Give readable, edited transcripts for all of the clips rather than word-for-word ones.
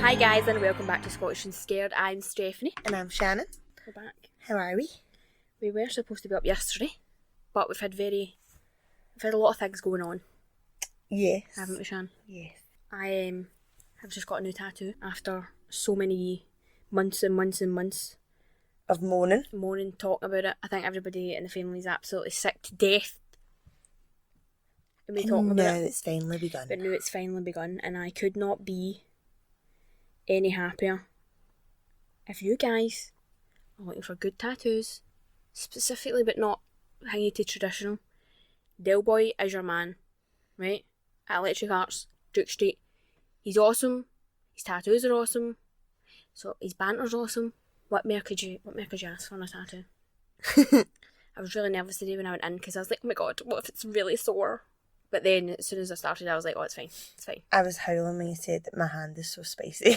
Hi guys and welcome back to Scottish and Scared. I'm Stefanie. And I'm Shannon. We're back. How are we? We were supposed to be up yesterday, but we've had a lot of things going on. Yes. Haven't we, Shan? Yes. I have just got a new tattoo after so many months and months and months Of moaning. talking about it. I think everybody in the family is absolutely sick to death. And we talking about it. It's finally begun. But now it's finally begun, and I could not be any happier. If you guys are looking for good tattoos, specifically but not hanging to traditional, Del Boy is your man, right? At Electric Arts, Duke Street. He's awesome. His tattoos are awesome. So his banter's awesome. What more could you ask for on a tattoo? I was really nervous today when I went in because I was like, oh my god, what if it's really sore? But then as soon as I started, I was like, oh, it's fine. It's fine. I was howling when you said that my hand is so spicy.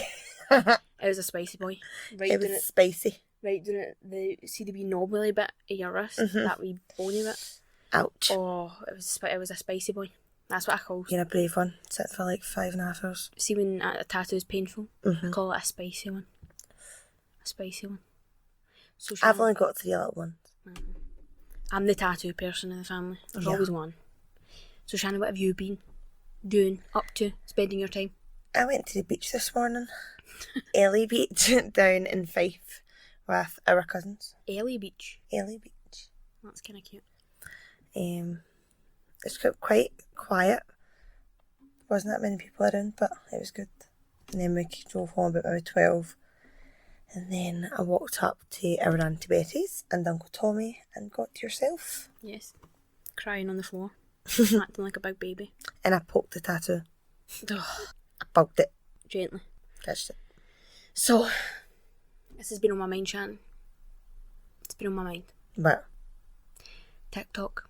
It was a spicy boy. Right, it was spicy. Right, doing it. See the wee knobbly bit of your wrist, that wee bony bit. Ouch. Oh, it was a spicy boy. That's what I call. You're a brave one. Sit for like 5.5 hours. See when a tattoo is painful, I call it a spicy one. A spicy one. So I've only got 3 little ones. I'm the tattoo person in the family. There's Yeah. always one. So Shannon, what have you been doing, up to, spending your time? I went to the beach this morning. Ellie Beach down in Fife with our cousins. Ellie Beach. Ellie Beach. That's kind of cute. It's got quite quiet. Wasn't that many people around, but it was good. And then we drove home about maybe 12. And then I walked up to our Auntie Betty's and Uncle Tommy and got to yourself. Yes. Crying on the floor. Acting like a big baby. And I poked the tattoo. Ugh. I poked it. Gently. Touched it. So, this has been on my mind, Shannon. It's been on my mind. But TikTok.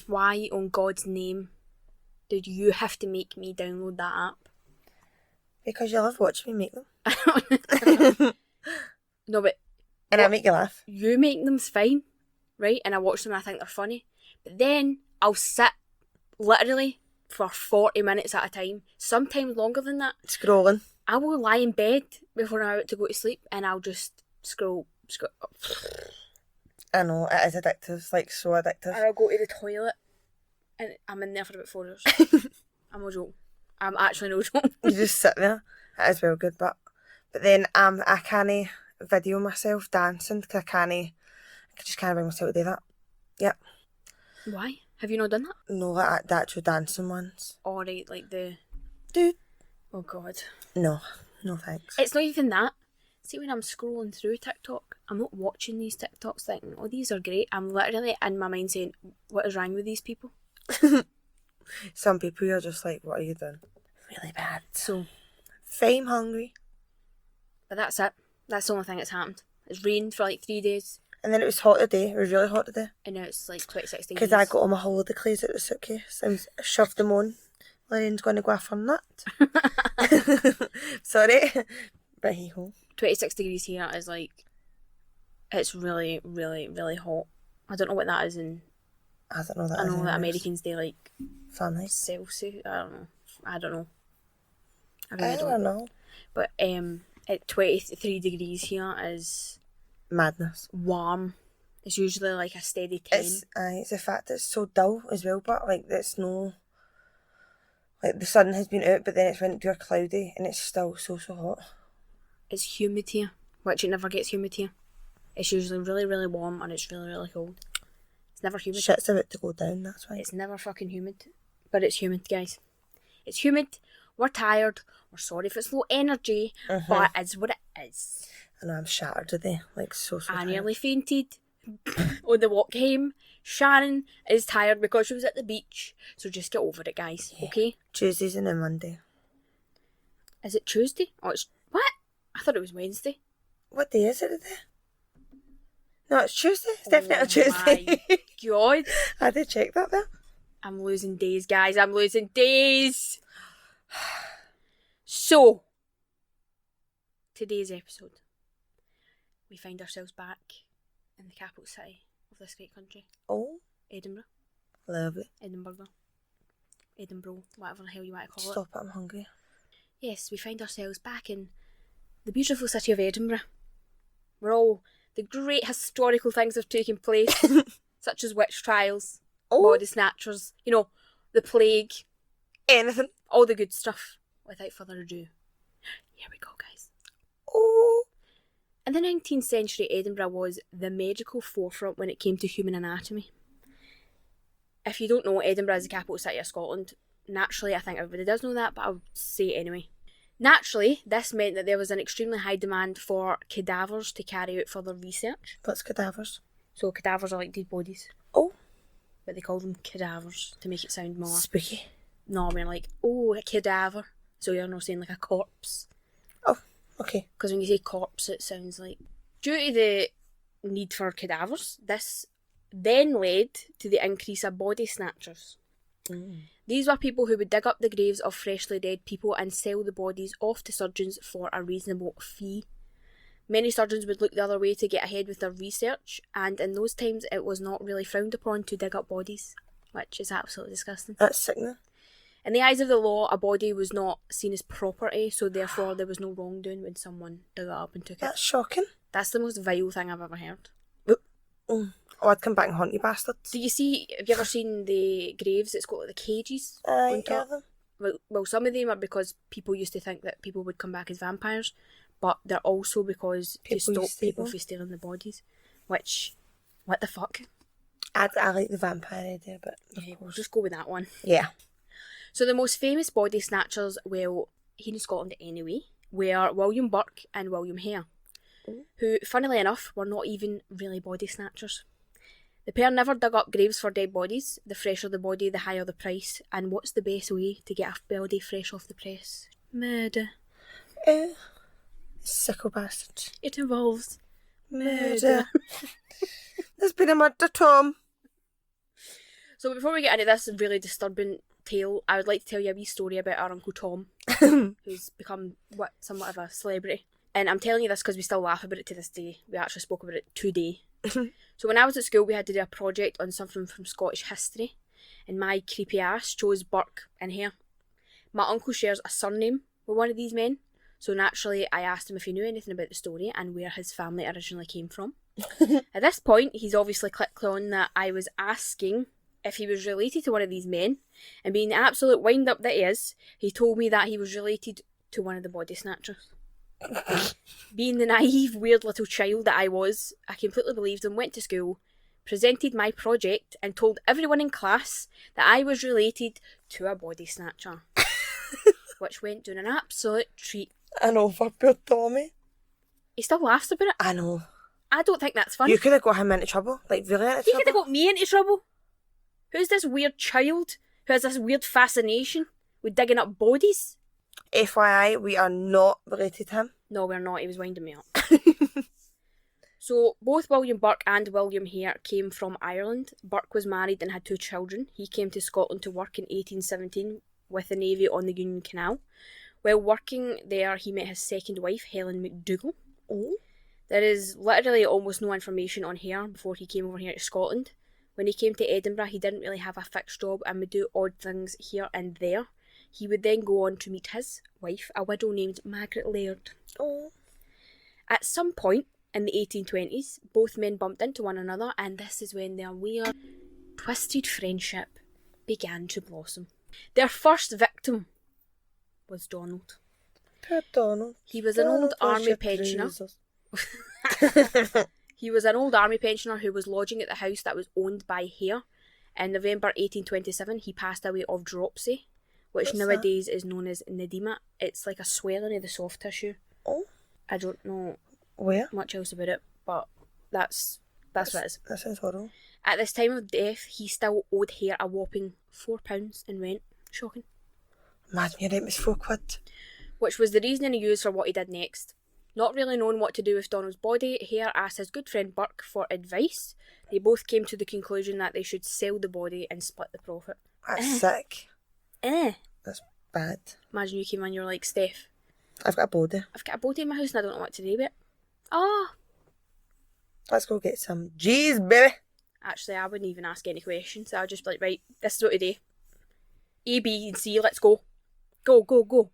Why, on God's name, did you have to make me download that app? because you love watching me make them. No, but... And I make you laugh. You make them's fine, right? And I watch them and I think they're funny. But then I'll sit, literally, for 40 minutes at a time. Sometimes longer than that. Scrolling. I will lie in bed before I'm about to go to sleep and I'll just scroll. I know, it is addictive, like so addictive. And I'll go to the toilet and I'm in there for about 4 hours. I'm no joke. I'm actually no joke. You just sit there. It is well good, but then I can't video myself dancing because I just can't bring myself to do that. Yep. Why? Have you not done that? No, like the actual dancing ones. Alright, like the... Dude. Oh God. No thanks. It's not even that. See, when I'm scrolling through TikTok, I'm not watching these TikToks thinking, oh, these are great. I'm literally in my mind saying, what is wrong with these people? Some people you're just like, what are you doing? Really bad. So, Fame hungry. but that's it. That's the only thing that's happened. It's rained for like 3 days. And then it was hot today. It was really hot today. And now it's like 26 degrees. Because I got all my holiday clothes out of the suitcase and shoved them on. Lorraine's going to go off on that. Sorry. But hey ho. 26 degrees here is like, it's really, really, really hot. I don't know what that is in... I don't know that. I know that Americans, they like... Fahrenheit. Celsius. I don't know. I don't know. But at 23 degrees here is... madness. Warm. It's usually like a steady 10. It's the fact that it's so dull as well, but like there's no... Like the sun has been out, but then it's went to a cloudy and it's still so hot. It's humid here, which it never gets humid here. It's usually really, really warm and it's really, really cold. It's never humid. Shit's about to go down, that's why. It's never fucking humid. But it's humid, guys. It's humid. We're tired. We're sorry if it's low energy, but it's what it is. I know, I'm shattered today. Like so I tired. nearly fainted on the walk home. Shannon is tired because she was at the beach. So just get over it, guys. Yeah. Okay? Tuesdays and then Monday. Is it Tuesday? Oh, it's... What? I thought it was Wednesday. What day is it today? No, it's Tuesday. It's definitely Tuesday. My God. I did check that there. I'm losing days, guys. I'm losing days. So, today's episode, we find ourselves back in the capital city of this great country. Oh. Edinburgh. Lovely. Edinburgh, whatever the hell you want to call it. Stop it, I'm hungry. Yes, we find ourselves back in the beautiful city of Edinburgh, where all the great historical things have taken place, such as witch trials, body snatchers, you know, the plague, anything. all the good stuff. Without further ado, here we go, guys. In the 19th century, Edinburgh was the medical forefront when it came to human anatomy. If you don't know, Edinburgh is the capital city of Scotland. Naturally, I think everybody does know that, but I'll say it anyway. Naturally, this meant that there was an extremely high demand for cadavers to carry out further research. What's cadavers? So cadavers are like dead bodies. Oh. But they call them cadavers to make it sound more... spooky. No, I mean like, oh, a cadaver. So you're not saying like a corpse. Oh, okay. Because when you say corpse, it sounds like... Due to the need for cadavers, this then led to the increase of body snatchers. These were people who would dig up the graves of freshly dead people and sell the bodies off to surgeons for a reasonable fee. Many surgeons would look the other way to get ahead with their research, and in those times it was not really frowned upon to dig up bodies, which is absolutely disgusting. That's sickening. In the eyes of the law, a body was not seen as property, so therefore there was no wrongdoing when someone dug it up and took it. That's shocking. That's the most vile thing I've ever heard. Oh, I'd come back and haunt you bastards. Do you see, have you ever seen the graves? It's got like the cages on top. Well, some of them are because people used to think that people would come back as vampires, but they're also because to stop people from stealing the bodies. Which, what the fuck? I like the vampire idea, but yeah, we'll just go with that one. Yeah. So the most famous body snatchers, well, here in Scotland anyway, were William Burke and William Hare, who, funnily enough, were not even really body snatchers. The pair never dug up graves for dead bodies. The fresher the body, the higher the price. And what's the best way to get a body fresh off the press? Murder. Sicko bastard. It involves murder. There's been a murder, Tom. So before we get into this really disturbing tale, I would like to tell you a wee story about our Uncle Tom, who's become somewhat of a celebrity. And I'm telling you this because we still laugh about it to this day. We actually spoke about it today. So when I was at school, we had to do a project on something from Scottish history, and my creepy ass chose Burke and Hare. My uncle shares a surname with one of these men, so naturally I asked him if he knew anything about the story and where his family originally came from. At this point, he's obviously clicked on that I was asking if he was related to one of these men, and being the absolute wind-up that he is, he told me that he was related to one of the body snatchers. Being the naive, weird little child that I was, I completely believed him, went to school, presented my project, and told everyone in class that I was related to a body snatcher. Which went down an absolute treat. I know, for poor Tommy. He still laughs about it. I know. I don't think that's funny. You could have got him into trouble. Like, really into trouble. He could have got me into trouble. Who's this weird child who has this weird fascination with digging up bodies? FYI, we are not related to him. No, we're not. He was winding me up. So, both William Burke and William Hare came from Ireland. Burke was married and had 2 children. He came to Scotland to work in 1817 with the Navy on the Union Canal. While working there, he met his second wife, Helen McDougall. There is literally almost no information on Hare before he came over here to Scotland. When he came to Edinburgh, he didn't really have a fixed job and would do odd things here and there. He would then go on to meet his wife, a widow named Margaret Laird. At some point in the 1820s, both men bumped into one another, and this is when their weird, twisted friendship began to blossom. Their first victim was Donald. Poor Donald. He was an old army pensioner. He was an old army pensioner who was lodging at the house that was owned by Hare. In November 1827, he passed away of dropsy, which nowadays is known as edema. It's like a swelling of the soft tissue. I don't know much else about it, but that's what it is. That sounds horrible. At this time of death, he still owed Hare a whopping £4 in rent. Shocking. Imagine your rent was £4. Which was the reasoning he used for what he did next. Not really knowing what to do with Donald's body, Hare asked his good friend Burke for advice. They both came to the conclusion that they should sell the body and split the profit. That's sick. That's bad. Imagine you came in and you're like, Steph, I've got a body. I've got a body in my house and I don't know what to do with it. Let's go get some G's, baby. Actually, I wouldn't even ask any questions. I would just be like, right, this is what to do. A, B and C, let's go. Go. Go.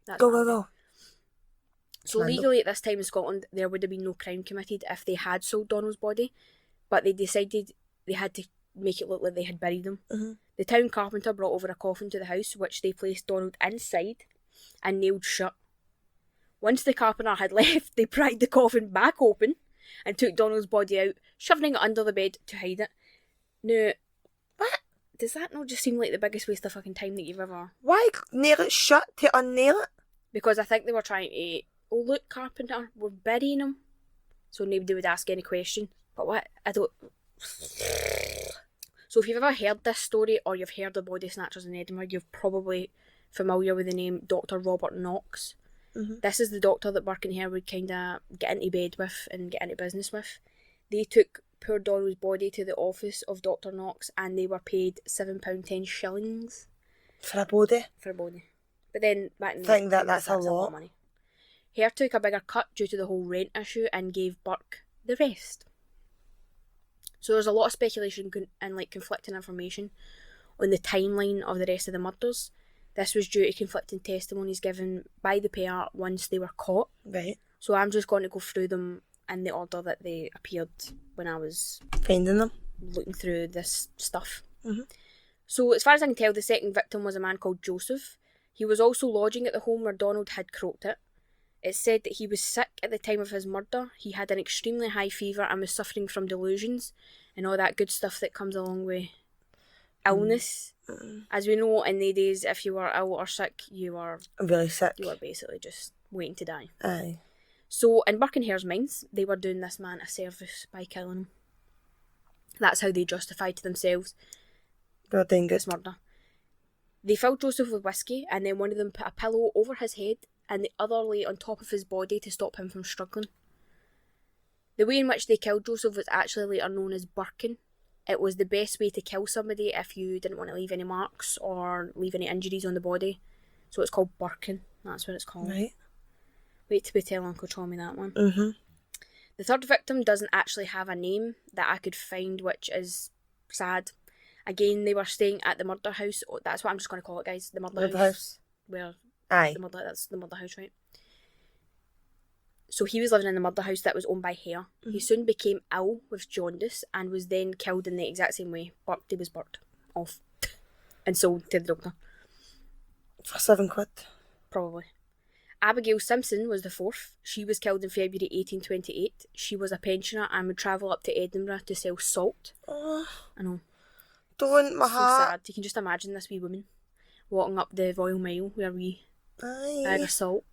So legally at this time in Scotland, there would have been no crime committed if they had sold Donald's body, but they decided they had to make it look like they had buried him. Mm-hmm. The town carpenter brought over a coffin to the house, which they placed Donald inside and nailed shut. Once the carpenter had left, they pried the coffin back open and took Donald's body out, shoving it under the bed to hide it. Now, What? does that not just seem like the biggest waste of fucking time that you've ever... Why nail it shut to unnail it? Because I think they were trying to... Oh, look, carpenter, we're burying him. So nobody would ask any question. But what? I don't... So if you've ever heard this story or you've heard of body snatchers in Edinburgh, you're probably familiar with the name Dr. Robert Knox. Mm-hmm. This is the doctor that Burke Hare would kind of get into bed with and get into business with. They took poor Donald's body to the office of Dr. Knox and they were paid £7.10 shillings. For a body? For a body. But then back in I think that's a lot of money. Hare took a bigger cut due to the whole rent issue and gave Burke the rest. So there's a lot of speculation and conflicting information on the timeline of the rest of the murders. This was due to conflicting testimonies given by the pair once they were caught. Right. So I'm just going to go through them in the order that they appeared when I was Finding them. looking through this stuff. Mm-hmm. So as far as I can tell, the second victim was a man called Joseph. He was also lodging at the home where Donald had croaked it. It's said that he was sick at the time of his murder. He had an extremely high fever and was suffering from delusions and all that good stuff that comes along with illness. As we know, in the days, if you were ill or sick, you were Really sick. you were basically just waiting to die. Aye. So in Burke Hare's minds, they were doing this man a service by killing him. That's how they justified to themselves They're doing good. this murder. They filled Joseph with whiskey and then one of them put a pillow over his head and the other lay on top of his body to stop him from struggling. The way in which they killed Joseph was actually later known as burking. It was the best way to kill somebody if you didn't want to leave any marks or leave any injuries on the body. So it's called burking. That's what it's called. Right. Wait till we tell Uncle Tommy that one. Mm-hmm. The third victim doesn't actually have a name that I could find, which is sad. Again, they were staying at the murder house. Oh, that's what I'm just going to call it, guys. The murder house. Where Aye. that's the murder house, right? So he was living in the murder house that was owned by Hare. Mm-hmm. He soon became ill with jaundice and was then killed in the exact same way. He was burnt off and sold to the doctor. For £7. Probably. Abigail Simpson was the fourth. She was killed in February 1828. She was a pensioner and would travel up to Edinburgh to sell salt. Oh, I know. don't, my So heart. sad. You can just imagine this wee woman walking up the Royal Mile with a wee bag Aye. of salt.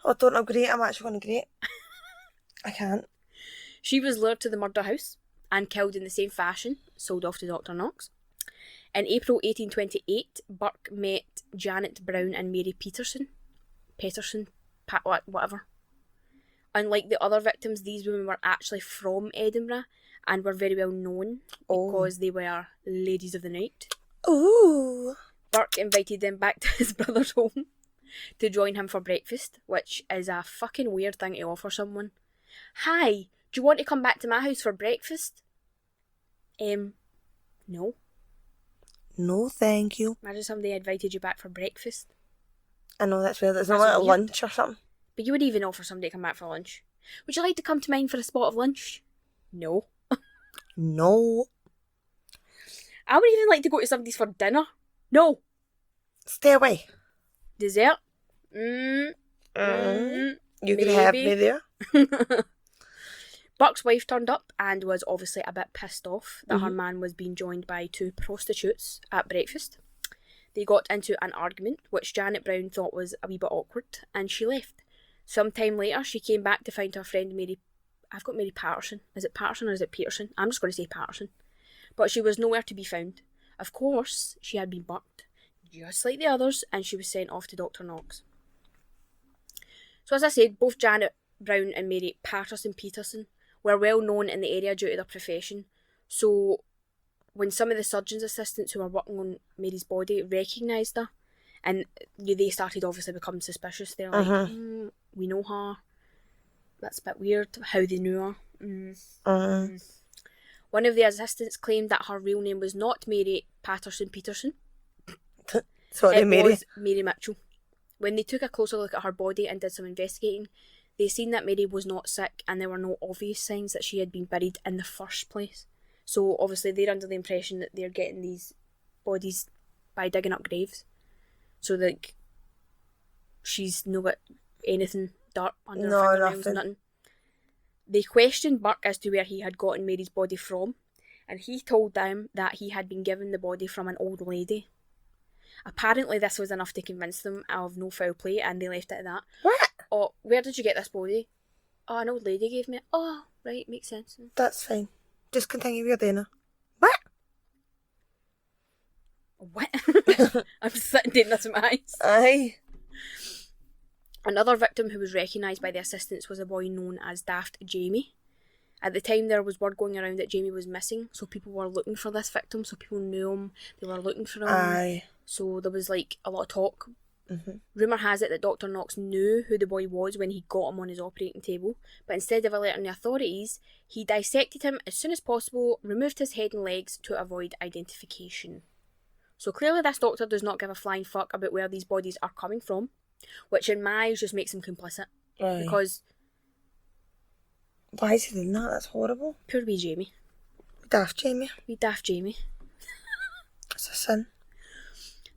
Oh, don't agree. I'm actually going to grate. I can't. She was lured to the murder house and killed in the same fashion, sold off to Dr. Knox. In April 1828, Burke met Janet Brown and Mary whatever. Unlike the other victims, these women were actually from Edinburgh and were very well known because they were ladies of the night. Ooh. Burke invited them back to his brother's home to join him for breakfast, which is a fucking weird thing to offer someone. Hi, do you want to come back to my house for breakfast? No. No, thank you. Imagine somebody invited you back for breakfast. I know that's weird. It's not That's like a weird. lunch or something. But you would even offer somebody to come back for lunch. Would you like to come to mine for a spot of lunch? No. No. I would even like to go to somebody's for dinner. No. Stay away. Dessert? You can have me there. Burke's wife turned up and was obviously a bit pissed off that her man was being joined by two prostitutes at breakfast. They got into an argument, which Janet Brown thought was a wee bit awkward, and she left. Sometime later, she came back to find her friend Mary. I've got Mary Patterson. Is it Patterson or is it Peterson? I'm just going to say Patterson. But she was nowhere to be found. Of course, she had been burnt, just like the others, and she was sent off to Dr. Knox. So as I said, both Janet Brown and Mary Peterson were well known in the area due to their profession. So when some of the surgeon's assistants who were working on Mary's body recognised her, and they started obviously becoming suspicious. They're like, we know her. That's a bit weird how they knew her. One of the assistants claimed that her real name was not Mary Peterson. Sorry, It Mary. was Mary Mitchell. When they took a closer look at her body and did some investigating, they seen that Mary was not sick and there were no obvious signs that she had been buried in the first place. So obviously they're under the impression that they're getting these bodies by digging up graves. So like she's not got anything dirt under her fingernails, nothing. They questioned Burke as to where he had gotten Mary's body from, and he told them that he had been given the body from an old lady. Apparently this was enough to convince them of no foul play, and they left it at that. What? Oh, where did you get this body? Oh, an old lady gave me it. Oh, right, makes sense. That's fine. Just continue your dinner. What? What? I'm just sitting doing this with my eyes. Aye. Another victim who was recognised by the assistants was a boy known as Daft Jamie. At the time, there was word going around that Jamie was missing, so people were looking for this victim, so people knew him, they were looking for him. Aye. So there was like a lot of talk. Mm-hmm. Rumour has it that Dr. Knox knew who the boy was when he got him on his operating table, but instead of alerting the authorities, he dissected him as soon as possible, removed his head and legs to avoid identification. So clearly this doctor does not give a flying fuck about where these bodies are coming from, which in my eyes just makes him complicit. Right. Because why is he doing that? That's horrible. Poor wee Jamie. Daft Jamie. Wee Daft Jamie. It's a sin.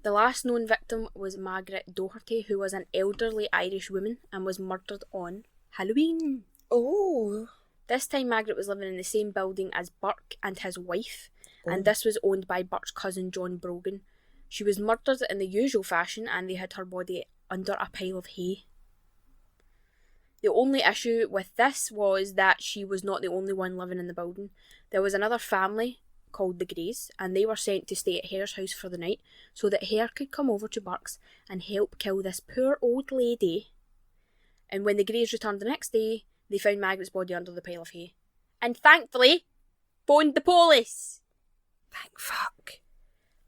The last known victim was Margaret Doherty, who was an elderly Irish woman and was murdered on Halloween. Oh. This time Margaret was living in the same building as Burke and his wife, and this was owned by Burke's cousin John Brogan. She was murdered in the usual fashion and they hid her body under a pile of hay. The only issue with this was that she was not the only one living in the building. There was another family called the Greys, and they were sent to stay at Hare's house for the night so that Hare could come over to Burke's and help kill this poor old lady. And when the Greys returned the next day, they found Margaret's body under the pile of hay. And thankfully, phoned the police. Thank fuck.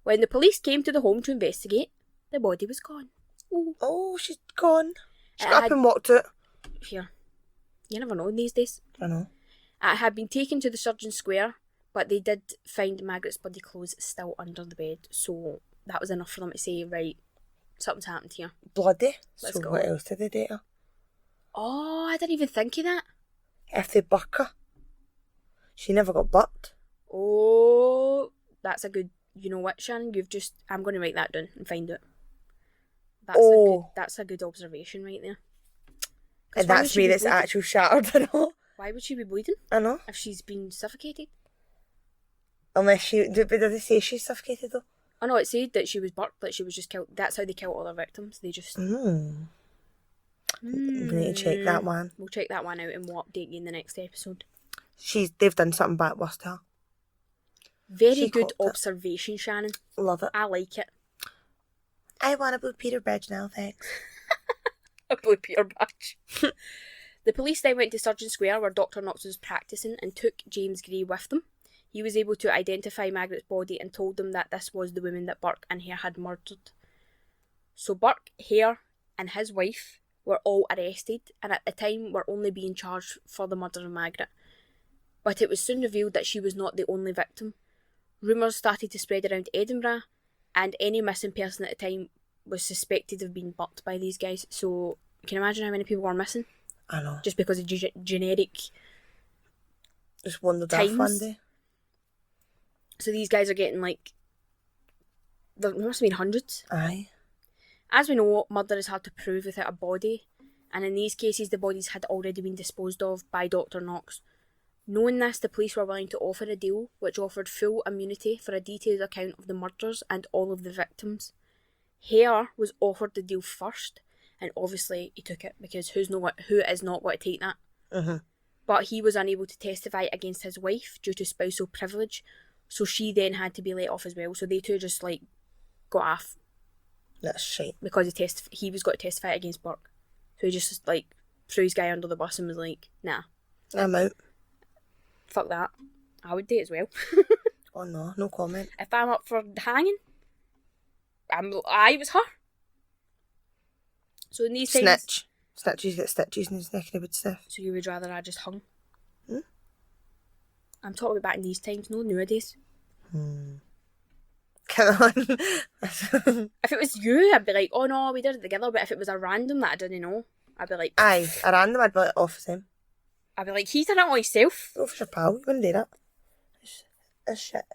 When the police came to the home to investigate, the body was gone. Ooh. Oh, she's gone. She got up and walked it. Here. You never know these days. I know. It had been taken to the surgeon's square, but they did find Margaret's body clothes still under the bed, so that was enough for them to say, right, something's happened here. Bloody. Let's so go. What else did they do to her? Oh, I didn't even think of that. If they buck her. She never got bucked. Oh, that's a good, you know what, Shannon, I'm going to write that down and find it. That's a good observation right there. And that's where it's actual shattered, I know. Why would she be bleeding? I know. If she's been suffocated? Unless did they say she's suffocated though? Oh no, it said that she was burnt, that she was just killed. That's how they kill all their victims. They just... We need to check that one. We'll check that one out and we'll update you in the next episode. They've done something back worse to her. Very good observation, Shannon. Love it. I like it. I want a Blue Peter badge now, thanks. A Blue Peter badge. The police then went to Surgeon Square where Dr. Knox was practising and took James Gray with them. He was able to identify Margaret's body and told them that this was the woman that Burke and Hare had murdered. So Burke, Hare and his wife were all arrested and at the time were only being charged for the murder of Margaret. But it was soon revealed that she was not the only victim. Rumours started to spread around Edinburgh and any missing person at the time was suspected of being bucked by these guys. So can you imagine how many people were missing? I know. Just because of generic just wandered off one day. So these guys are getting like... There must have been hundreds. Aye. As we know, murder is hard to prove without a body. And in these cases, the bodies had already been disposed of by Dr. Knox. Knowing this, the police were willing to offer a deal which offered full immunity for a detailed account of the murders and all of the victims. Hare was offered the deal first, and obviously he took it because who is not going to take that? Mm-hmm. But he was unable to testify against his wife due to spousal privilege, so she then had to be let off as well. So they two just like got off. That's shit. Because he was got to testify against Burke, so he just like threw his guy under the bus and was like, "Nah, I'm out." Fuck that. I would do it as well. Oh no, no comment. If I'm up for hanging, I was her. So in these times... Snitches get stitches in his neck and stuff. So you would rather I just hung? Hmm? I'm talking about back in these times, no nowadays. Come on. If it was you, I'd be like, oh no, we did it together. But if it was a random that I didn't know, I'd be like, Aye, a random, I'd be like, off him. I'd be like, he's done it all himself. Go for your pal, you wouldn't do that. It's shit.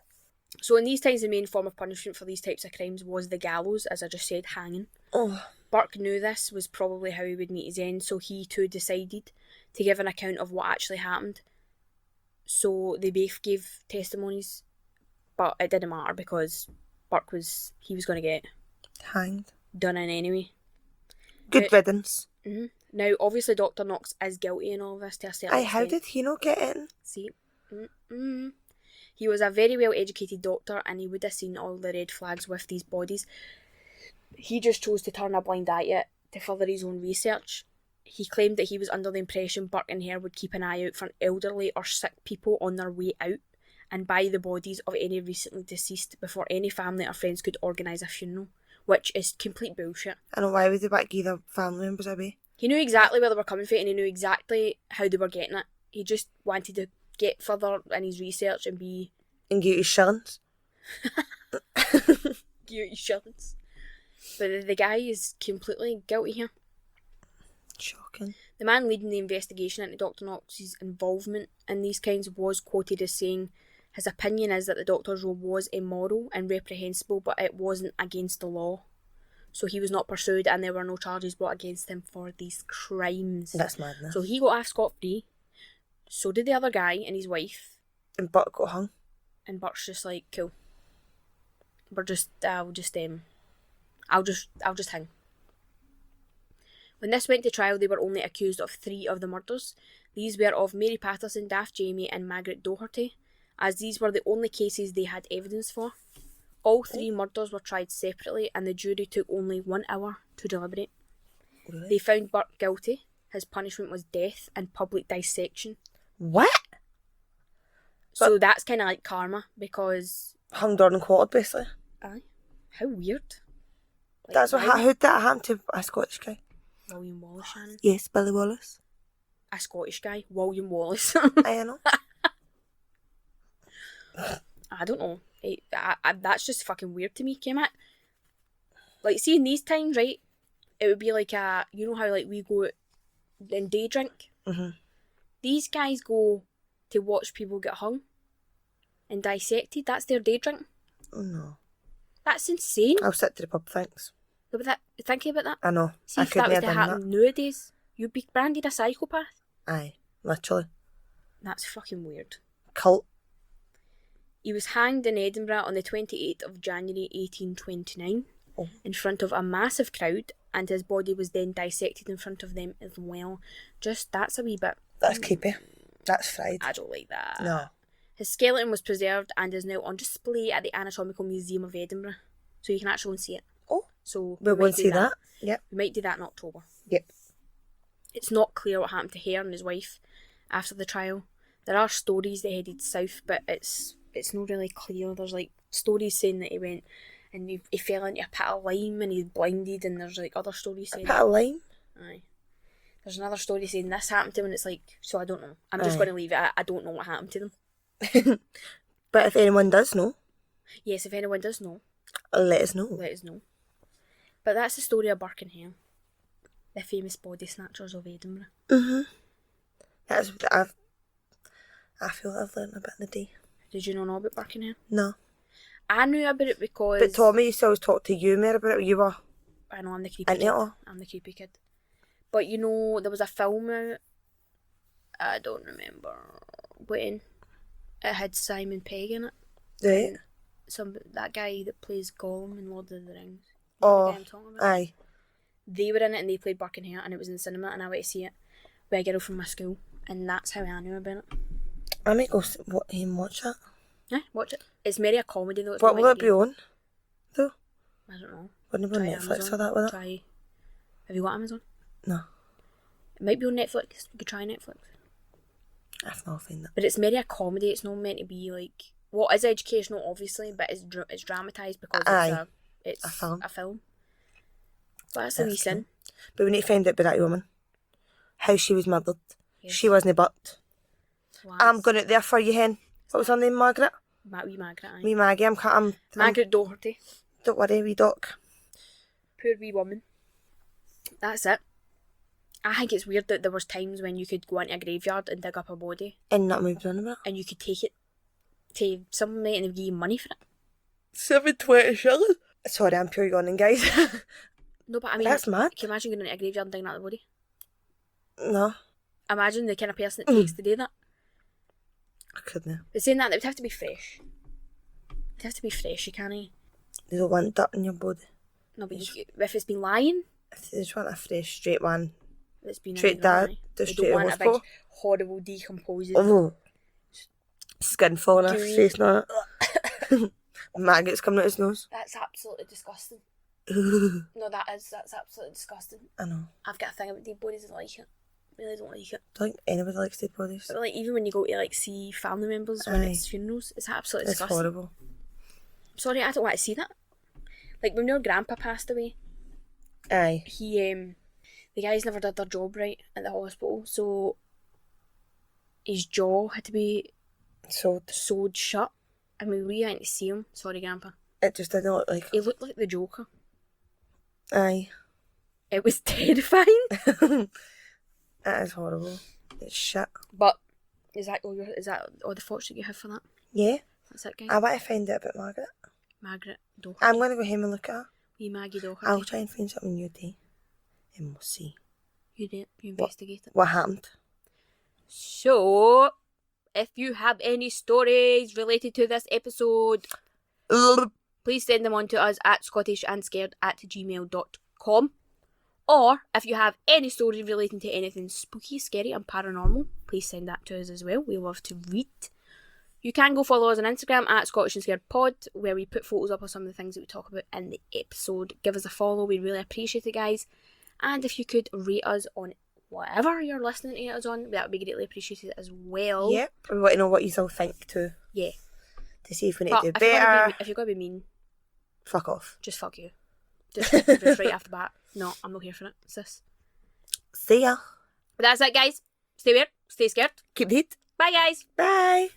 So in these times, the main form of punishment for these types of crimes was the gallows, as I just said, hanging. Oh. Burke knew this was probably how he would meet his end, so he too decided to give an account of what actually happened. So they both gave testimonies, but it didn't matter because Burke was going to get hanged. Done in anyway. Good riddance. Mm-hmm. Now, obviously, Dr. Knox is guilty in all of this to a certain extent. How did he not get in? See? He was a very well-educated doctor and he would have seen all the red flags with these bodies. He just chose to turn a blind eye to it to further his own research. He claimed that he was under the impression Burke and Hare would keep an eye out for elderly or sick people on their way out and buy the bodies of any recently deceased before any family or friends could organise a funeral, which is complete bullshit. I know, why would they back give their family members away? He knew exactly where they were coming from and he knew exactly how they were getting it. He just wanted to get further in his research and be... And get his shillings. Get his shillings. But the guy is completely guilty here. Shocking. The man leading the investigation into Dr. Knox's involvement in these kinds was quoted as saying his opinion is that the doctor's role was immoral and reprehensible, but it wasn't against the law. So he was not pursued and there were no charges brought against him for these crimes. That's madness. So he got off scot-free. So did the other guy and his wife. And Burke got hung. And Burke's just like, cool. I'll just hang. When this went to trial, they were only accused of 3 of the murders. These were of Mary Patterson, Daft Jamie and Margaret Doherty, as these were the only cases they had evidence for. All 3 murders were tried separately and the jury took only 1 hour to deliberate. Really? They found Burke guilty. His punishment was death and public dissection. What? So that's kind of like karma because... Hung, drawn and quartered, basically. Aye. How weird. Like, That's what how did that happen to a Scottish guy? William Wallace, Shannon. Yes, Billy Wallace. A Scottish guy, William Wallace. I know. I don't know. That's just fucking weird to me, Kemat. Like, see, in these times, right, it would be like you know how like we go and day drink? Mm-hmm. These guys go to watch people get hung and dissected. That's their day drink. Oh no. That's insane. I'll sit to the pub, thanks. Thinking about that? I know. See, if that was to happen nowadays, you'd be branded a psychopath. Aye, literally. That's fucking weird. Cult. He was hanged in Edinburgh on the 28th of January 1829 in front of a massive crowd, and his body was then dissected in front of them as well. That's a wee bit... That's creepy. That's fried. I don't like that. No. His skeleton was preserved and is now on display at the Anatomical Museum of Edinburgh, so you can actually see it. Oh. So we'll go and see that. Yep. We might do that in October. Yep. It's not clear what happened to Hare and his wife after the trial. There are stories they headed south, but it's not really clear. There's like stories saying that he went and he fell into a pit of lime and he's blinded, and there's like other stories saying... A pit of lime? Aye. There's another story saying this happened to him, and it's like, so I don't know. I'm just going to leave it at I don't know what happened to them. But if anyone does know... Yes, if anyone does know... Let us know. Let us know. But that's the story of Burke and Hare. The famous body snatchers of Edinburgh. Mm-hmm. I feel like I've learned a bit in the day. Did you know about Burke and Hare? No. I knew about it because... But Tommy used to always talk to you more about it. You were... I know, I'm the creepy kid. I'm the creepy kid. But you know, there was a film out... I don't remember when. It had Simon Pegg in it. Right. That guy that plays Gollum in Lord of the Rings. Oh, aye. They were in it and they played Burke and Hare, and it was in the cinema, and I went to see it with a girl from my school, and that's how I knew about it. I might go watch that. Yeah, watch it. It's merely a comedy though. What will it be on, though? I don't know. Wouldn't it be on Netflix or that with it? Have you got Amazon? No. It might be on Netflix. You could try Netflix. I've not found that. But it's merely a comedy. It's not meant to be like... Well, it's educational, obviously, but it's dramatised because it's a film. But that's a wee sin. But we need to find out about that woman. How she was murdered. Yes. She wasn't but. Lads. I'm going out there for you, hen. What was her name, Margaret? Wee Margaret, aye. Wee Maggie, I'm Margaret Doherty. don't worry, wee doc. Poor wee woman. That's it. I think it's weird that there was times when you could go into a graveyard and dig up a body. And not moved on about. And you could take it to somebody and they'd give you money for it. 720 shillings. Sorry, I'm pure yawning, guys. No, but I mean... That's mad. Can you imagine going into a graveyard and digging out the body? No. Imagine the kind of person it takes to do that. I couldn't. But saying that, it would have to be fresh. It'd have to be fresh, you can't... They don't want dirt in your body. No, but if it's been lying... If they just want a fresh, straight one. It's been straight dad, they straight don't want a big, hospital. horrible, decomposing... Oh. Skin falling off his face now. Maggots coming out his nose. That's absolutely disgusting. No, that's absolutely disgusting. I know. I've got a thing about dead bodies, I like it. Really don't like it. I don't think anybody likes dead bodies. But like, even when you go to like see family members when it's funerals, it's absolutely It's disgusting. horrible. Sorry, I don't want to see that. Like when your grandpa passed away, Aye. he the guys never did their job right at the hospital, so his jaw had to be sewed shut. And we really went to see him. Sorry, Grandpa. It just didn't look like... He looked like the Joker. Aye. It was terrifying. It is horrible. It's shit. But is that all the thoughts that you have for that? Yeah. That's it, guys. I want to find out about Margaret. Margaret Doherty. I'm going to go home and look at her. Wee Maggie Doherty. I'll try and find something new today. And we'll see. You do it. You investigate it. What happened? So, if you have any stories related to this episode, please send them on to us at scottishandscared@gmail.com. Or, if you have any stories relating to anything spooky, scary and paranormal, please send that to us as well. We love to read. You can go follow us on Instagram at scottishandscaredpod, where we put photos up of some of the things that we talk about in the episode. Give us a follow. We really appreciate it, guys. And if you could rate us on whatever you're listening to us on, that would be greatly appreciated as well. Yep. We want to know what you all think too. Yeah. To see if we need to do better. If you're going to be mean, fuck off. just fuck you. Just right off the bat. No, I'm not here for it, sis. See ya. But that's it, guys. Stay weird. Stay scared. Keep the heat. Bye, guys. Bye.